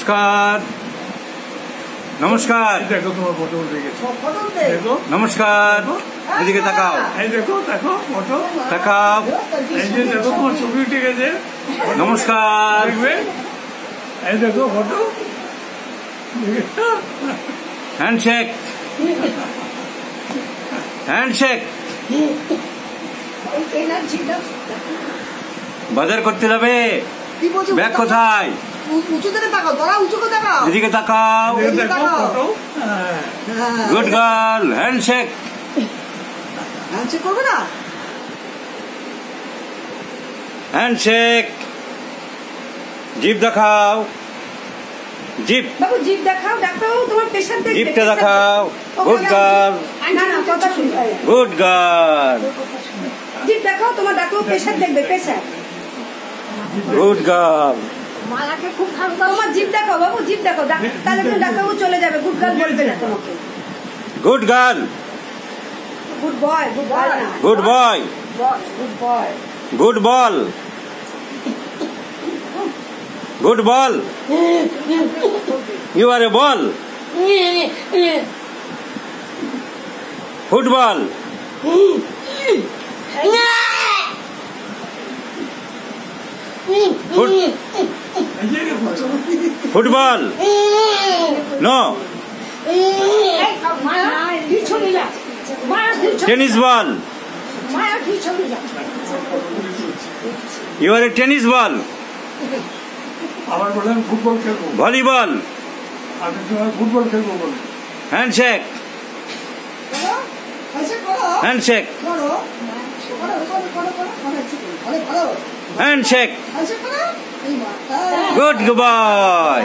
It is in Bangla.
নমস্কার নমস্কার দেখো তোমার ফটো উঠে গেছে। দেখো নমস্কার এদিকে তাকাও এই দেখো দেখো ফটো তাকাও এই যে দেখো তোমার ছবি উঠে গেছে। নমস্কার দেখবে এই দেখো ফটো হ্যান্ডশেক হ্যান্ডশেক বাজার করতে যাবে ব্যাগ কোথায় এদিকে তাকাও দেখো photo good girl handshake handshake জিভ দেখাও জিভ বাবু জিভ দেখাও ডাক্তারবাবু তোমার পেশেন্ট দেখবে জিভটা দেখাও গুড গার্ল না না কথা শুনবে গুড গার্ল জিভ দেখাও তোমার ডাক্তারবাবু পেশেন্ট দেখবে পেশেন্ট গুড গার্ল মালাকে খুব ভালো তোমার জিভ দেখাও বাবু জিভ দেখাও তাহলে তো ডাক্তারবাবু চলে যাবে গুড গার্ল বলবে না তোমাকে good girl good boy good boy না good boy good boy good ball good ball you are a ball football football no tennis ball you are a tennis ball আবার বলেন ফুটবল খেলবো ভলিবল আমি তোমার ফুটবল খেলবো বলে handshake handshake handshake good boy